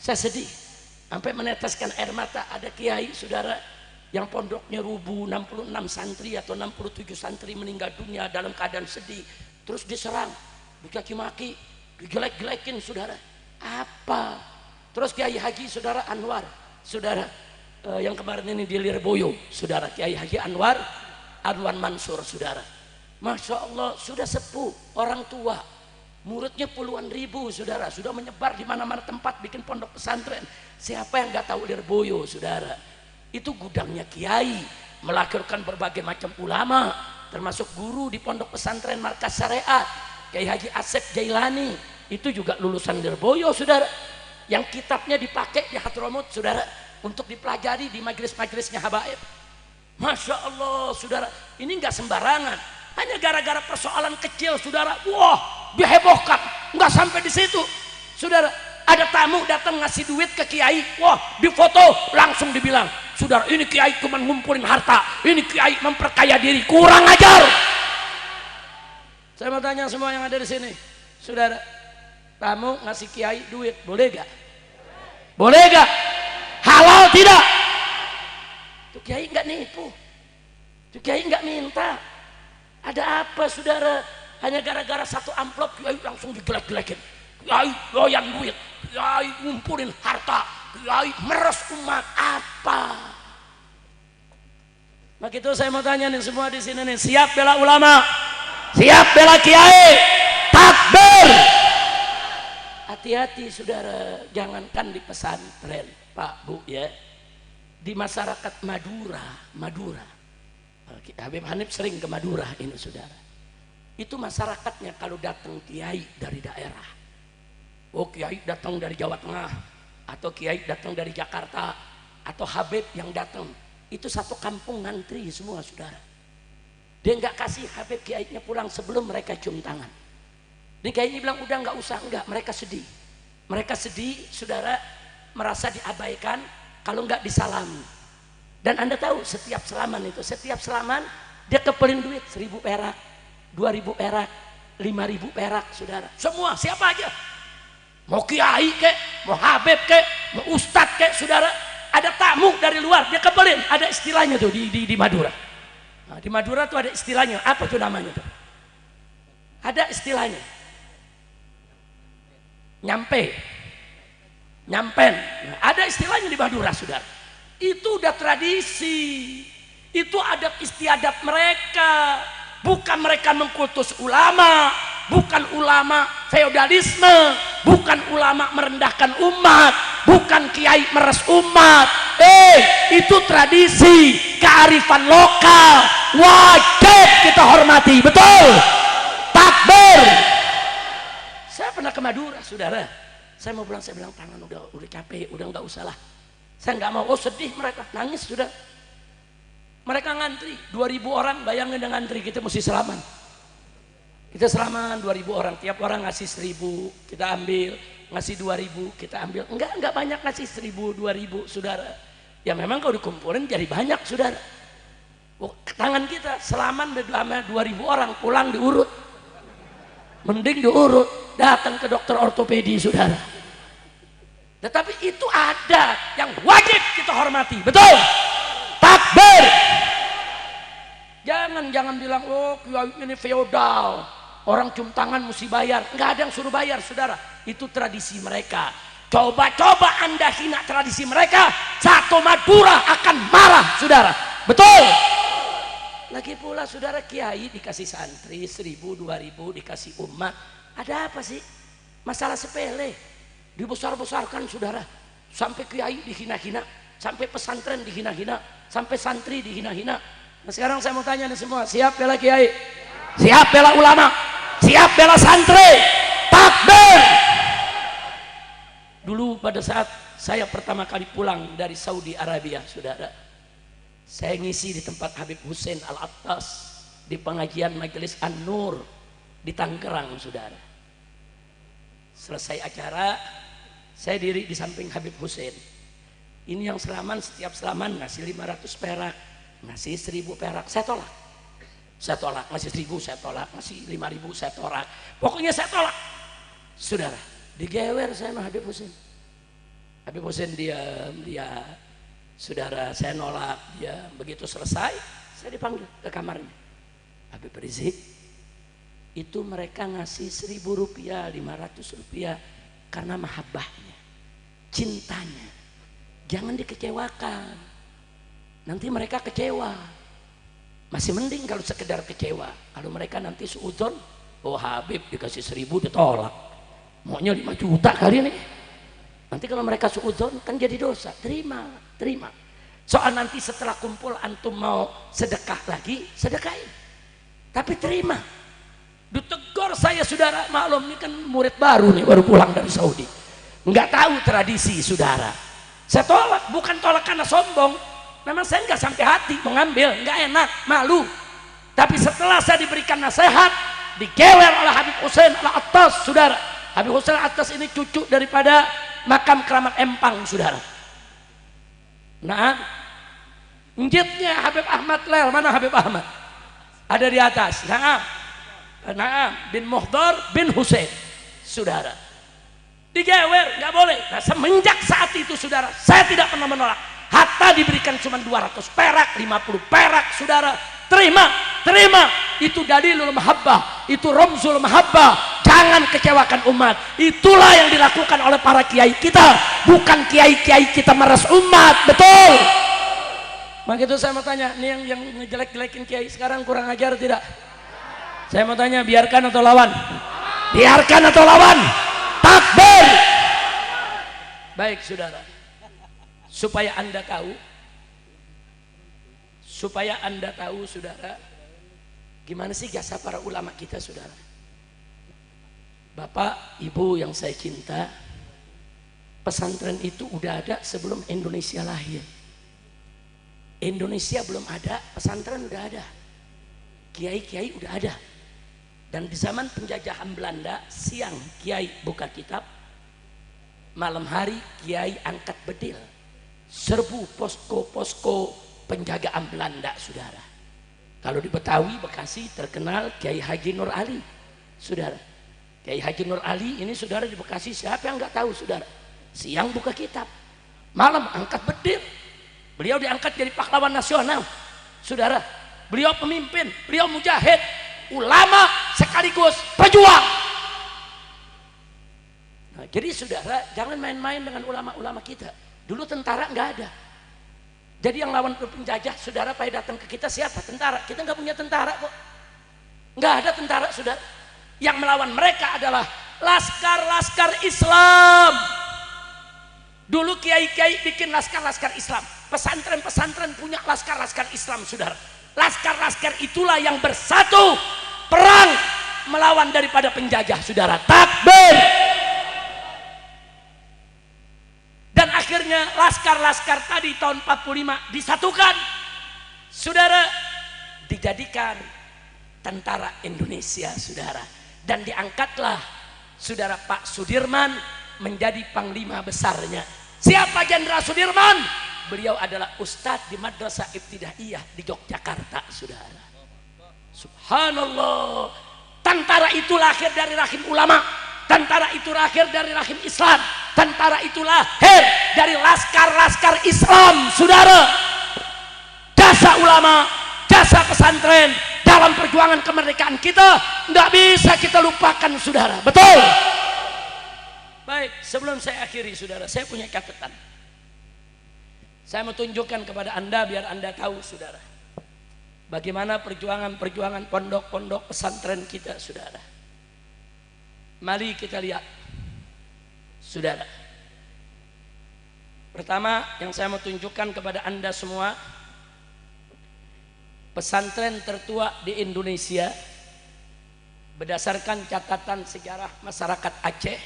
Saya sedih sampai meneteskan air mata. Ada kiai saudara yang pondoknya rubuh, 66 santri atau 67 santri meninggal dunia dalam keadaan sedih, terus diserang, dicaci maki, dijelek-jelekin saudara. Apa? Terus Kiai Haji saudara Anwar, saudara yang kemarin ini di Lirboyo, saudara Kiai Haji Anwar Mansur, saudara. Masya Allah, sudah sepuh, orang tua, muridnya puluhan ribu, saudara, sudah menyebar di mana-mana tempat bikin pondok pesantren. Siapa yang nggak tahu Lirboyo, saudara? Itu gudangnya kiai, melahirkan berbagai macam ulama, termasuk guru di pondok pesantren Markas Syariat. Kiai Haji Asep Jailani itu juga lulusan Lirboyo, saudara, yang kitabnya dipakai di Hadramut, saudara, untuk dipelajari di majelis-majelisnya habaib. Masya Allah, saudara, ini nggak sembarangan. Hanya gara-gara persoalan kecil, saudara, wah, dihebohkan. Nggak sampai di situ, saudara. Ada tamu datang ngasih duit ke kiai, wah, difoto, langsung dibilang, saudara, ini kiai cuma ngumpulin harta, ini kiai memperkaya diri, kurang ajar. Saya mau tanya semua yang ada di sini, saudara, tamu ngasih kiai duit, boleh gak? Boleh gak? Halal tidak? Tuh kiai nggak nipu, tuh kiai nggak minta. Ada apa, saudara? Hanya gara-gara satu amplop kiai langsung digelek-gelekin. Kiai doyan duit, kiai ngumpulin harta, kiai meres umat. Apa? Maka itu saya mau tanya nih semua di sini nih, siap bela ulama? Siap bela kiai? Takbir! Hati-hati, saudara, jangankan di pesantren, Pak Bu ya, di masyarakat Madura, Habib Hanif sering ke Madura ini, saudara. Itu masyarakatnya kalau datang kiai dari daerah, oh kiai datang dari Jawa Tengah, atau kiai datang dari Jakarta, atau Habib yang datang, itu satu kampung ngantri semua, saudara. Dia nggak kasih Habib kiainya pulang sebelum mereka cium tangan. Ini kiainya bilang udah nggak usah, enggak. Mereka sedih, saudara, merasa diabaikan kalau nggak disalami. Dan Anda tahu setiap salaman itu, setiap salaman dia kepelin duit 1.000 perak, 2.000 perak, 5.000 perak, saudara. Semua, siapa aja, mau kiai kek, mau Habib kek, mau ustadz kek, saudara, ada tamu dari luar dia kepelin. Ada istilahnya tuh di Madura. Nah, di Madura tuh ada istilahnya, apa tuh namanya tuh? Ada istilahnya, nyampen. Nah, ada istilahnya di Madura, saudara. Itu udah tradisi, itu adat istiadat mereka. Bukan mereka mengkultus ulama, bukan ulama feodalisme, bukan ulama merendahkan umat, bukan kiai meres umat. Itu tradisi, kearifan lokal, wajib kita hormati, betul? Takbir. Saya pernah ke Madura, saudara. Saya mau pulang, saya bilang tangan udah capek, udah nggak usah lah. Saya nggak mau. Oh sedih mereka, nangis sudah. Mereka ngantri 2.000 orang, bayangin dengan ngantri, kita mesti selaman. Kita selaman 2.000 orang, tiap orang ngasih 1.000, kita ambil, ngasih 2.000, kita ambil. Enggak banyak ngasih 1.000, 2.000, saudara. Ya memang kalau dikumpulin jadi banyak, saudara. Oh, tangan kita selaman 2.000 orang, pulang diurut. Mending diurut, datang ke dokter ortopedi, saudara. Tetapi itu ada yang wajib kita hormati, betul? Takbir. Jangan bilang, oh kiai ini feodal, orang cium tangan mesti bayar. Nggak ada yang suruh bayar, saudara. Itu tradisi mereka. Coba Anda hina tradisi mereka, satu Madura akan marah, saudara. Betul? Lagi pula, saudara, kiai dikasih santri 1.000, 2.000, dikasih umat. Ada apa sih? Masalah sepele. Dibesar-besarkan, saudara. Sampai kiai dihina-hina, sampai pesantren dihina-hina, sampai santri dihina-hina. Nah sekarang saya mau tanya nih semua, siap bela kiai? Siap bela ulama? Siap bela santri? Takbir! Dulu pada saat saya pertama kali pulang dari Saudi Arabia, saudara, saya ngisi di tempat Habib Hussein Al-Attas di pengajian Majelis An-Nur di Tangerang, saudara. Selesai acara, saya diri di samping Habib Hussein. Ini yang selaman, setiap selaman ngasih 500 perak, ngasih 1.000 perak, saya tolak, ngasih 1.000 saya tolak, ngasih 5.000 saya tolak, pokoknya saya tolak, saudara. Digewer saya sama Habib Hussein. Habib Hussein diam, dia saudara, saya nolak dia. Begitu selesai, saya dipanggil ke kamarnya. Habib Rizik, itu mereka ngasih 1.000 rupiah, 500 rupiah karena mahabbahnya, cintanya. Jangan dikecewakan, nanti mereka kecewa. Masih mending kalau sekedar kecewa. Kalau mereka nanti suudzon, oh Habib dikasih 1.000 ditolak, maunya 5 juta kali ini. Nanti kalau mereka suudzon kan jadi dosa. Terima. Soal nanti setelah kumpul antum mau sedekah lagi, sedekahin. Tapi terima. Ditegur saya, saudara, maklum ini kan murid baru nih, baru pulang dari Saudi, nggak tahu tradisi, saudara. Saya tolak, bukan tolak karena sombong, memang saya nggak sampai hati mengambil, nggak enak, malu. Tapi setelah saya diberikan nasihat, digewer oleh Habib Hussein Al-Attas, saudara. Habib Hussein Al-Attas ini cucu daripada makam keramat Empang, saudara. Nah, njitnya Habib Ahmad Lel, mana Habib Ahmad? Ada di atas. Naam bin Muhdar bin Hussein, saudara. Digewer, nggak boleh. Nah, semenjak saat itu, saudara, saya tidak pernah menolak. Hatta diberikan cuma 200 perak, 50 perak, saudara, terima. Itu dalilul mahabbah, itu ramzul mahabbah. Jangan kecewakan umat. Itulah yang dilakukan oleh para kiai kita, bukan kiai-kiai kita meres umat, betul. Maka itu saya mau tanya, nih yang ngejelek-jelekin kiai sekarang kurang ajar tidak? Saya mau tanya, biarkan atau lawan? Biarkan atau lawan? Takbir. Baik, saudara. Supaya Anda tahu, saudara, gimana sih jasa para ulama kita, saudara. Bapak, Ibu yang saya cinta, pesantren itu udah ada sebelum Indonesia lahir. Indonesia belum ada, pesantren udah ada. Kiai-kiai udah ada. Dan di zaman penjajahan Belanda, siang kiai buka kitab, malam hari kiai angkat bedil, serbu posko-posko penjagaan Belanda, saudara. Kalau di Betawi, Bekasi terkenal Kiai Haji Nur Ali, saudara. Kiai Haji Nur Ali ini, saudara, di Bekasi siapa yang nggak tahu, saudara? Siang buka kitab, malam angkat bedil. Beliau diangkat jadi pahlawan nasional, saudara. Beliau pemimpin, beliau mujahid, ulama sekaligus pejuang. Nah, jadi saudara, jangan main-main dengan ulama-ulama kita. Dulu tentara nggak ada. Jadi yang lawan penjajah, saudara, pada datang ke kita siapa? Tentara. Kita nggak punya tentara kok. Nggak ada tentara, saudara. Yang melawan mereka adalah laskar-laskar Islam. Dulu kiai-kiai bikin laskar-laskar Islam. Pesantren-pesantren punya laskar-laskar Islam, saudara. Laskar-laskar itulah yang bersatu perang melawan daripada penjajah, saudara. Takbir. Dan akhirnya laskar-laskar tadi tahun 45 disatukan, saudara, dijadikan tentara Indonesia, saudara. Dan diangkatlah, saudara, Pak Sudirman menjadi panglima besarnya. Siapa Jenderal Sudirman? Beliau adalah ustadz di Madrasah Ibtidaiyah di Yogyakarta, saudara. Subhanallah. Tentara itu lahir dari rahim ulama. Tentara itu lahir dari rahim Islam. Tentara itu lahir dari laskar-laskar Islam, saudara. Jasa ulama, jasa pesantren dalam perjuangan kemerdekaan kita nggak bisa kita lupakan, saudara. Betul. Baik, sebelum saya akhiri, saudara, saya punya catatan. Saya mau tunjukkan kepada Anda biar Anda tahu, saudara, bagaimana perjuangan pondok-pondok pesantren kita, saudara. Mari kita lihat, saudara. Pertama yang saya mau tunjukkan kepada Anda semua, pesantren tertua di Indonesia berdasarkan catatan sejarah masyarakat Aceh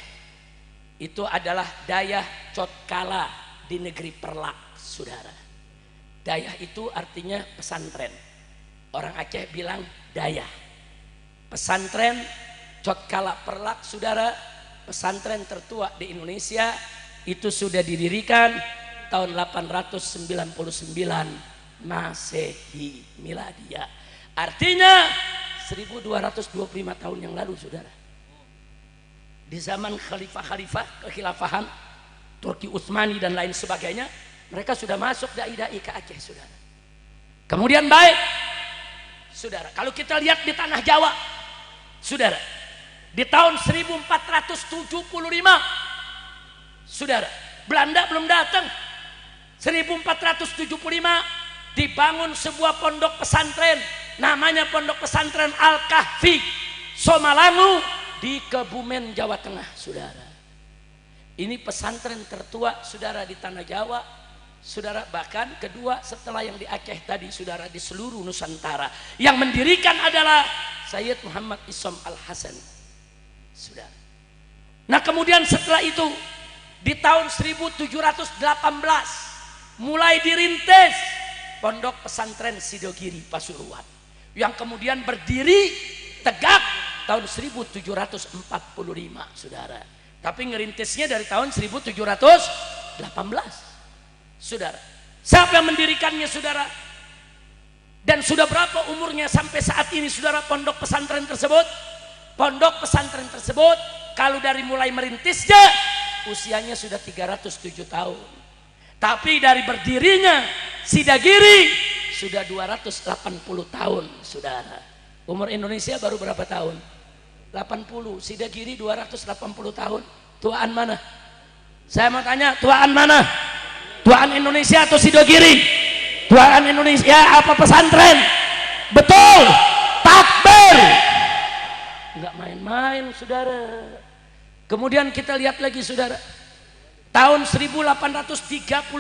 itu adalah Dayah Cotkala di negeri Perlak, saudara. Dayah itu artinya pesantren. Orang Aceh bilang Dayah. Pesantren Cotkala Perlak, saudara, pesantren tertua di Indonesia, itu sudah didirikan tahun 899 Masehi Miladia. Artinya 1225 tahun yang lalu, saudara. Di zaman khalifah-khalifah kekhilafahan Turki Utsmani dan lain sebagainya, mereka sudah masuk dai-dai ke Aceh, saudara. Kemudian baik, saudara, kalau kita lihat di tanah Jawa, saudara, di tahun 1475, saudara, Belanda belum datang. 1475 dibangun sebuah pondok pesantren, namanya Pondok Pesantren Al-Kahfi Somalangu di Kebumen, Jawa Tengah, saudara. Ini pesantren tertua, saudara, di tanah Jawa, saudara, bahkan kedua setelah yang di Aceh tadi, saudara, di seluruh Nusantara. Yang mendirikan adalah Sayyid Muhammad Isom Al-Hasan, saudara. Nah, kemudian setelah itu di tahun 1718 mulai dirintis Pondok Pesantren Sidogiri Pasuruan, yang kemudian berdiri tegak tahun 1745, saudara. Tapi ngerintisnya dari tahun 1718, saudara. Siapa yang mendirikannya, saudara? Dan sudah berapa umurnya sampai saat ini, saudara, pondok pesantren tersebut? Pondok pesantren tersebut kalau dari mulai merintisnya usianya sudah 307 tahun. Tapi dari berdirinya Sidagiri sudah 280 tahun, saudara. Umur Indonesia baru berapa tahun? 80. Sidagiri 280 tahun. Tuaan mana? Saya mau tanya, tuaan mana? Tuaan Indonesia atau Sidagiri? Tuaan Indonesia apa pesantren? Betul. Takbir. Enggak main-main, saudara. Kemudian kita lihat lagi, saudara. Tahun 1838,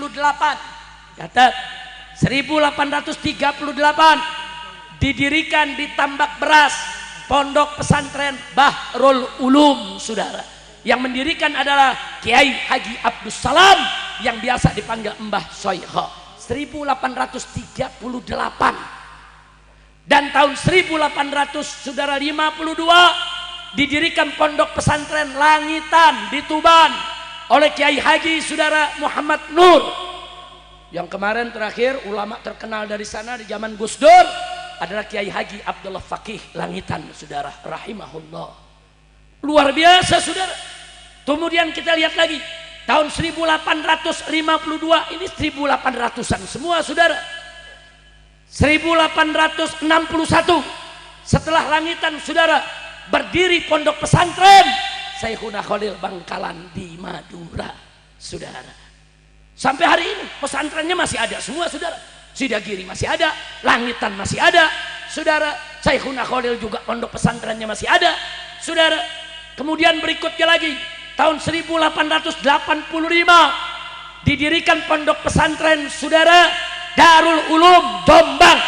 catat, 1838 didirikan di Tambak Beras Pondok Pesantren Bahrul Ulum, saudara. Yang mendirikan adalah Kiai Haji Abdus Salam yang biasa dipanggil Mbah Soiho. 1838. Dan tahun 1800, saudara, 52 didirikan Pondok Pesantren Langitan di Tuban oleh Kiai Haji, saudara, Muhammad Nur. Yang kemarin terakhir ulama terkenal dari sana di zaman Gus Dur adalah Kiai Haji Abdullah Fakih Langitan, saudara, rahimahullah. Luar biasa, saudara. Kemudian kita lihat lagi tahun 1852, ini 1800-an semua, saudara. 1861 setelah Langitan, saudara, berdiri Pondok Pesantren Syekhuna Khalil Bangkalan di Madura, saudara. Sampai hari ini pesantrennya masih ada semua, saudara. Sidagiri masih ada, Langitan masih ada, saudara. Syekhuna Khalil juga pondok pesantrennya masih ada, saudara. Kemudian berikutnya lagi tahun 1885 didirikan Pondok Pesantren, saudara, Darul Ulum Jombang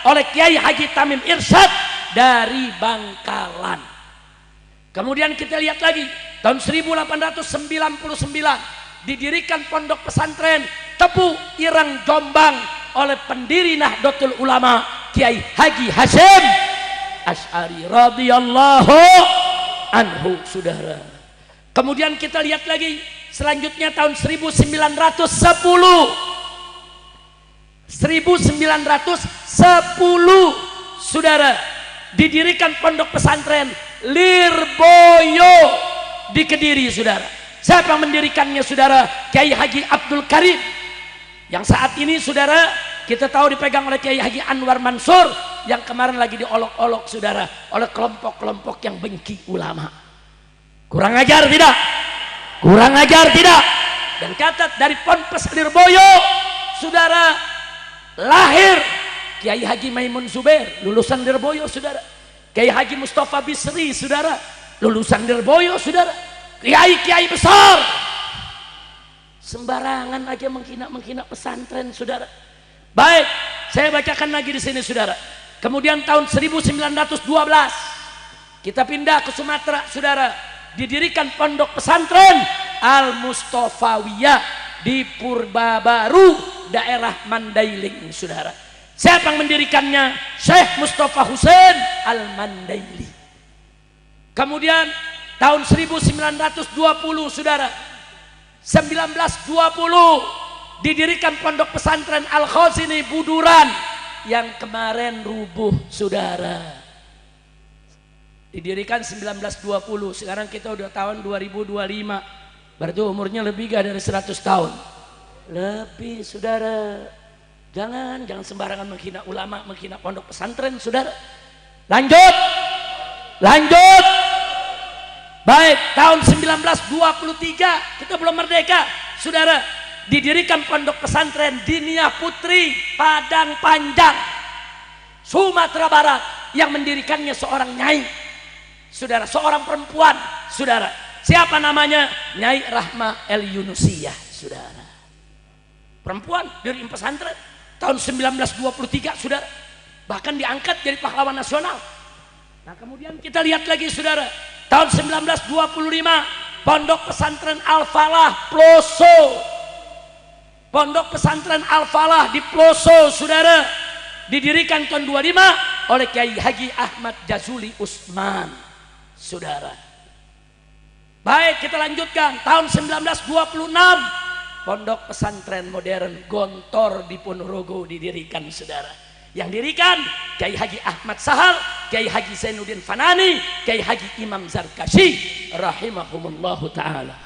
oleh Kiai Haji Tamim Irsyad dari Bangkalan. Kemudian kita lihat lagi tahun 1899 didirikan Pondok Pesantren Tepu Irang Jombang oleh pendiri Nahdlatul Ulama Kiai Haji Hasyim Asy'ari radhiyallahu anhu, saudara. Kemudian kita lihat lagi selanjutnya tahun 1910 saudara, didirikan Pondok Pesantren Lirboyo di Kediri, saudara. Siapa yang mendirikannya, saudara? Kiai Haji Abdul Karim, yang saat ini, saudara, kita tahu dipegang oleh Kiai Haji Anwar Mansur yang kemarin lagi diolok-olok, saudara, oleh kelompok-kelompok yang benci ulama. Kurang ajar tidak? Kurang ajar tidak? Dan catat dari Ponpes Lirboyo, saudara, lahir Kiai Haji Maimun Zubair, lulusan Lirboyo, saudara. Kiai Haji Mustafa Bisri, saudara, lulusan Lirboyo, saudara. Kiai-kiai besar sembarangan aja menghina pesantren, saudara. Baik, saya bacakan lagi di sini, saudara. Kemudian tahun 1912 kita pindah ke Sumatera, saudara. Didirikan Pondok Pesantren Al Mustofawiyah di Purbabaru, daerah Mandailing, saudara. Siapa yang mendirikannya? Syekh Mustafa Husain Al Mandaili. Kemudian tahun 1920, saudara, 1920 didirikan Pondok Pesantren Al Khazini Buduran yang kemarin rubuh, saudara. Didirikan 1920, sekarang kita udah tahun 2025. Berarti umurnya lebih gak dari 100 tahun? Lebih, saudara. Jangan sembarangan menghina ulama, menghina pondok pesantren, saudara. Lanjut. Baik, tahun 1923 kita belum merdeka, saudara. Didirikan pondok pesantren Diniyah Putri Padang Panjang, Sumatera Barat, yang mendirikannya seorang nyai, saudara, seorang perempuan, saudara. Siapa namanya? Nyai Rahma El Yunusiyah, saudara. Perempuan dari pesantren tahun 1923, saudara. Bahkan diangkat jadi pahlawan nasional. Nah, kemudian kita lihat lagi, saudara. Tahun 1925 pondok pesantren Al-Falah Ploso. Pondok pesantren Al-Falah di Ploso, saudara, didirikan tahun 25 oleh Kiai Haji Ahmad Jazuli Usman, saudara. Baik, kita lanjutkan. Tahun 1926 pondok pesantren modern Gontor di Ponorogo didirikan, saudara. Yang dirikan Kiai Haji Ahmad Sahal, Kiai Haji Zainuddin Fanani, Kiai Haji Imam Zarkashi rahimahumullahu ta'ala.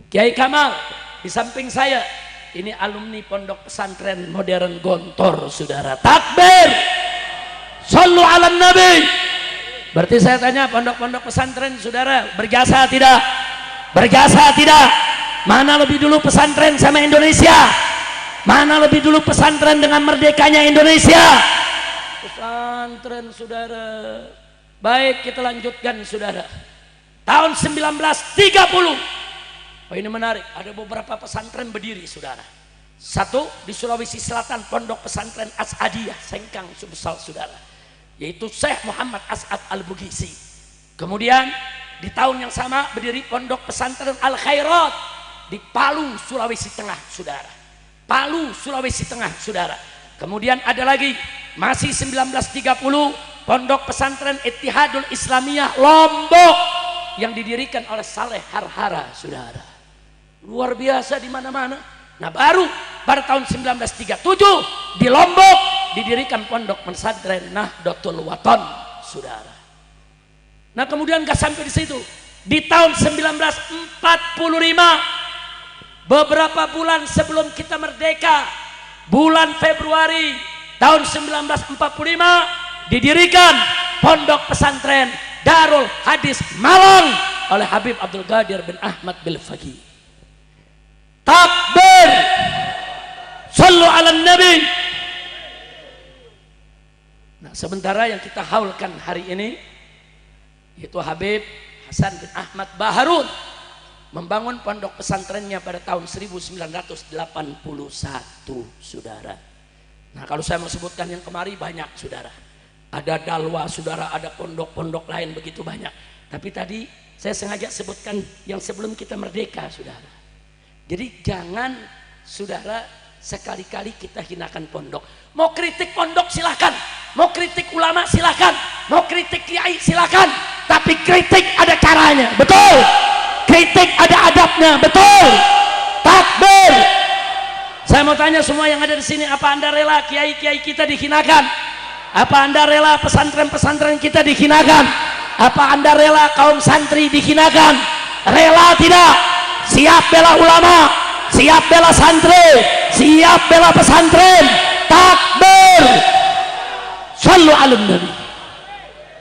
Kiai Kamal di samping saya, ini alumni pondok pesantren modern Gontor, saudara. Takbir, sallu ala nabi. Berarti saya tanya, pondok-pondok pesantren, saudara, berjasa tidak? Berjasa tidak? Mana lebih dulu pesantren sama Indonesia? Mana lebih dulu pesantren dengan merdekanya Indonesia? Pesantren, saudara. Baik, kita lanjutkan, saudara. Tahun 1930. Oh, ini menarik, ada beberapa pesantren berdiri, saudara. Satu di Sulawesi Selatan, pondok pesantren As'adiyah Sengkang Sumsel, saudara, yaitu Syekh Muhammad As'ad Al-Bugisi. Kemudian di tahun yang sama berdiri pondok pesantren Al-Khairat di Palu, Sulawesi Tengah, saudara. Palu, Sulawesi Tengah, saudara. Kemudian ada lagi, masih 1930, pondok pesantren Ittihadul Islamiyah Lombok yang didirikan oleh Saleh Harhara, saudara. Luar biasa di mana-mana. Nah, baru pada tahun 1937 di Lombok didirikan pondok pesantren Nahdlatul Wathon, saudara. Nah, kemudian gak sampai di situ. Di tahun 1945, beberapa bulan sebelum kita merdeka, bulan Februari tahun 1945, didirikan pondok pesantren Darul Hadis Malang oleh Habib Abdul Qadir bin Ahmad Bilfaqih. Takbir, sallu ala nabi. Nah, sementara yang kita haulkan hari ini yaitu Habib Hasan bin Ahmad Baharun membangun pondok pesantrennya pada tahun 1981, saudara. Nah, kalau saya mau sebutkan yang kemari banyak, saudara. Ada Dalwa, saudara, ada pondok-pondok lain begitu banyak. Tapi tadi saya sengaja sebutkan yang sebelum kita merdeka, saudara. Jadi jangan, saudara, sekali-kali kita hinakan pondok. Mau kritik pondok silahkan, mau kritik ulama silahkan, mau kritik kiai silahkan. Tapi kritik ada caranya, betul. Kritik ada adabnya, betul. Takbir. Saya mau tanya semua yang ada di sini, apa Anda rela kiai-kiai kita dihinakan? Apa Anda rela pesantren-pesantren kita dihinakan? Apa Anda rela kaum santri dihinakan? Rela tidak? Siap bela ulama, siap bela santri, siap bela pesantren. Takbir, sallu ala nabi.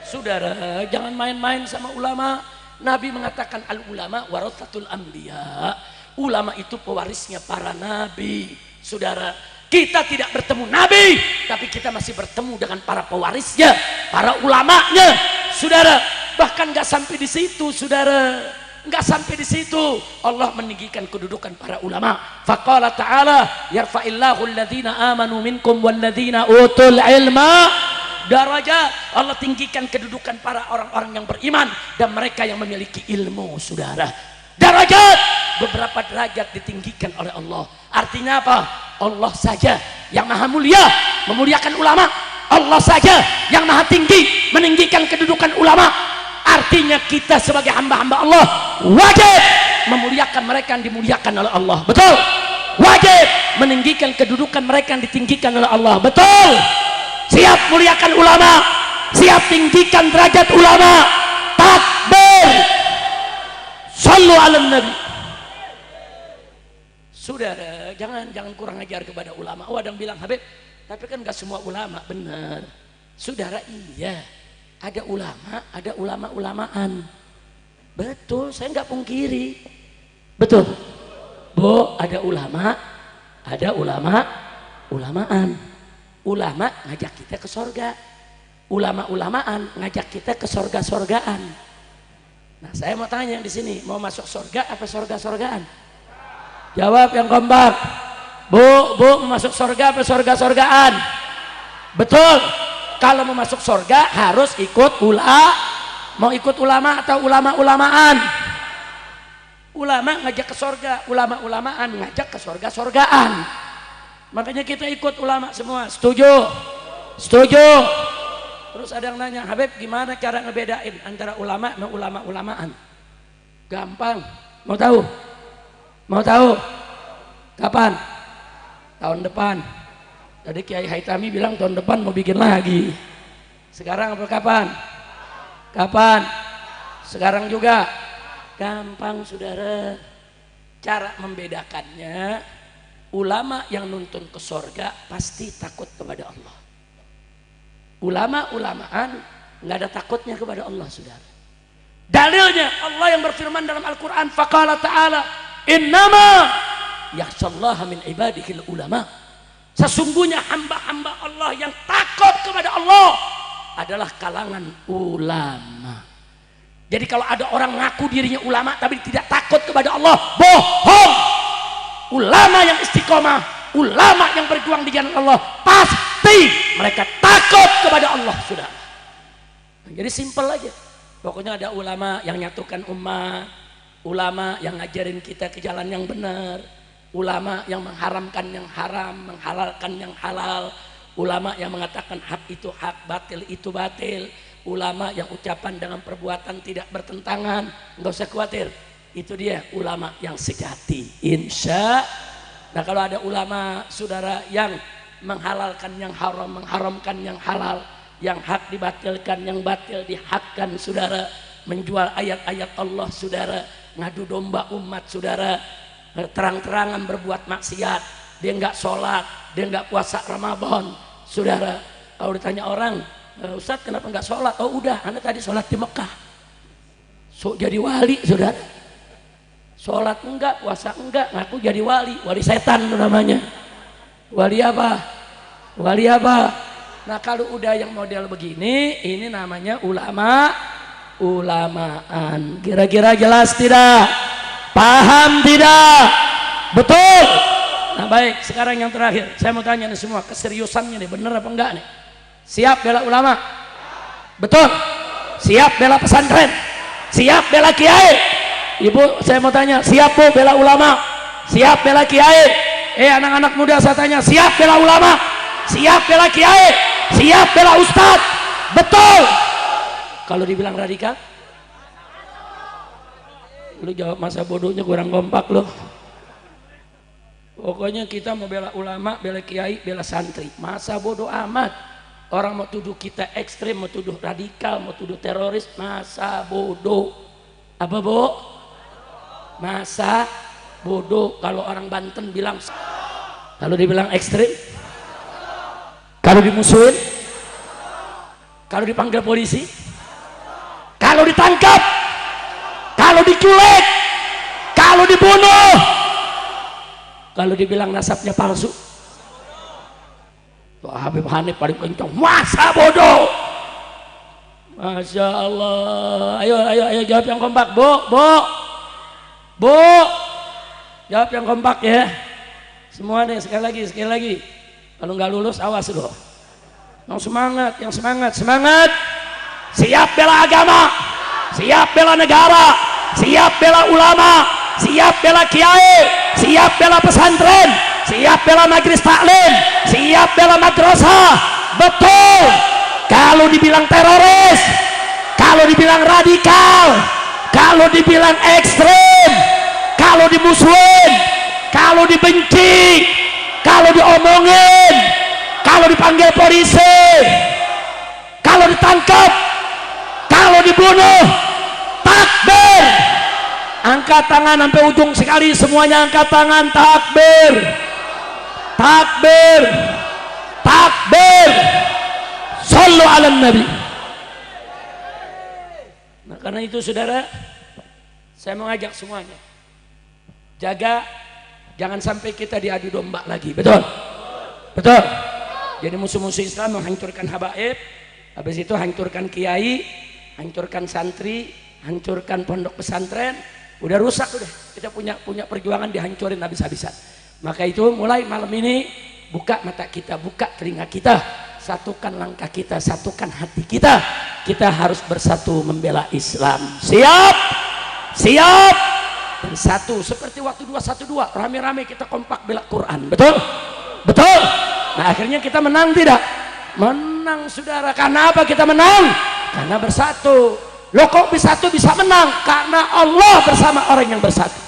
Saudara, jangan main-main sama ulama. Nabi mengatakan al ulama warathatul anbiya. Ulama itu pewarisnya para nabi. Saudara, kita tidak bertemu nabi, tapi kita masih bertemu dengan para pewarisnya, para ulamanya. Saudara, bahkan nggak sampai di situ, saudara. Enggak sampai di situ, Allah meninggikan kedudukan para ulama. Faqala ta'ala yarfa'illahu alladhina amanu minkum walladhina utul ilma darajat. Allah tinggikan kedudukan para orang-orang yang beriman dan mereka yang memiliki ilmu, saudara. Darajat, beberapa derajat ditinggikan oleh Allah. Artinya apa? Allah saja yang maha mulia memuliakan ulama. Allah saja yang maha tinggi meninggikan kedudukan ulama. Artinya kita sebagai hamba-hamba Allah wajib memuliakan mereka yang dimuliakan oleh Allah, betul. Wajib meninggikan kedudukan mereka yang ditinggikan oleh Allah, betul. Siap muliakan ulama, siap tinggikan derajat ulama. Takbir, sallu ala nabi. Saudara, jangan kurang ajar kepada ulama. Oh, ada yang bilang, Habib, tapi kan gak semua ulama. Benar. Saudara, iya. Ada ulama, ada ulama-ulamaan. Betul, saya nggak pungkiri. Betul. Bu, ada ulama, ada ulama-ulamaan. Ulama ngajak kita ke sorga. Ulama-ulamaan ngajak kita ke sorga-sorgaan. Nah, saya mau tanya di sini, mau masuk sorga apa sorga-sorgaan? Jawab yang kompak. Bu, mau masuk sorga apa sorga-sorgaan? Betul. Kalau mau masuk sorga harus ikut mau ikut ulama atau ulama-ulamaan? Ulama ngajak ke sorga, ulama-ulamaan ngajak ke sorga-sorgaan. Makanya kita ikut ulama semua. Setuju? Setuju. Terus ada yang nanya, Habib gimana cara ngebedain antara ulama dan ulama-ulamaan? Gampang. Mau tahu? Mau tahu? Kapan? Tahun depan. Tadi Kiai Haitami bilang tahun depan mau bikin lagi. Sekarang apa kapan? Kapan? Sekarang juga. Gampang saudara. Cara membedakannya, ulama yang nuntun ke sorga pasti takut kepada Allah. Ulama-ulamaan nggak ada takutnya kepada Allah saudara. Dalilnya Allah yang berfirman dalam Al-Quran, faqala ta'ala innama yakhshallaha min ibadihil ulama. Sesungguhnya hamba-hamba Allah yang takut kepada Allah adalah kalangan ulama. Jadi kalau ada orang ngaku dirinya ulama tapi tidak takut kepada Allah, bohong. Ulama yang istiqomah, ulama yang berjuang di jalan Allah, pasti mereka takut kepada Allah sudah. Jadi simpel aja. Pokoknya ada ulama yang nyatukan umat, ulama yang ngajarin kita ke jalan yang benar, ulama yang mengharamkan yang haram, menghalalkan yang halal, ulama yang mengatakan hak itu hak, batil itu batil, ulama yang ucapan dengan perbuatan tidak bertentangan. Nggak usah khawatir, itu dia ulama yang sejati, insya. Nah kalau ada ulama saudara yang menghalalkan yang haram, mengharamkan yang halal, yang hak dibatilkan, yang batil dihakkan saudara, menjual ayat-ayat Allah saudara, ngadu domba umat saudara, terang-terangan berbuat maksiat, dia nggak sholat, dia nggak puasa Ramadan saudara. Kalau ditanya orang, Ustadz kenapa nggak sholat? Oh udah, anda tadi sholat di Mekah, so jadi wali saudara. Sholat enggak, puasa enggak, ngaku jadi wali setan namanya. Wali apa? Wali apa? Nah kalau udah yang model begini, ini namanya ulama-ulamaan. Kira-kira jelas tidak? Paham tidak? Betul? Nah baik, sekarang yang terakhir, saya mau tanya nih semua, keseriusannya nih, bener apa enggak nih? Siap bela ulama? Betul? Siap bela pesantren? Siap bela kiai? Ibu, saya mau tanya, siap bu bela ulama? Siap bela kiai? Anak-anak muda saya tanya, siap bela ulama? Siap bela kiai? Siap bela ustadz? Betul? Kalau dibilang radikal? Lu jawab masa bodohnya kurang kompak loh. Pokoknya kita mau bela ulama, bela kiai, bela santri. Masa bodoh amat. Orang mau tuduh kita ekstrim, mau tuduh radikal, mau tuduh teroris, masa bodoh. Apa bu? Masa bodoh. Kalau orang Banten bilang, kalau dibilang ekstrim, kalau dimusuhin, kalau dipanggil polisi, kalau ditangkap, kalau diculik, kalau dibunuh, kalau dibilang nasabnya palsu, tuh Habib Hanif paling kencang, masa bodoh. Masya Allah. Ayo jawab yang kompak, bu, jawab yang kompak ya. Semua deh, sekali lagi. Kalau nggak lulus awas loh. Yang semangat. Siap bela agama, siap bela negara, siap bela ulama, siap bela kiai, siap bela pesantren, siap bela majelis taklim, siap bela madrasah. Betul. Kalau dibilang teroris, kalau dibilang radikal, kalau dibilang ekstrem, kalau dimusuhin, kalau dibenci, kalau diomongin, kalau dipanggil polisi, kalau ditangkap, kalau dibunuh, takbir, Angkat tangan sampai ujung sekali, semuanya angkat tangan. Takbir, takbir, takbir. Shallu ala nabi. Nah, karena itu saudara, saya mengajak semuanya, jaga, jangan sampai kita diadu domba lagi. Betul? Betul? Jadi musuh-musuh Islam menghancurkan habaib, habis itu hancurkan kiai, hancurkan santri, hancurkan pondok pesantren. Udah rusak, udah kita punya perjuangan dihancurin habis-habisan. Maka itu mulai malam ini buka mata kita, buka telinga kita, satukan langkah kita, satukan hati kita. Kita harus bersatu membela Islam. Siap? Siap? Dan satu seperti waktu 212, rame-rame kita kompak bela Quran. Betul? Betul? Nah, akhirnya kita menang tidak? Menang saudara. Karena apa kita menang? Karena bersatu. Loh kok bisa menang? Karena Allah bersama orang yang bersatu.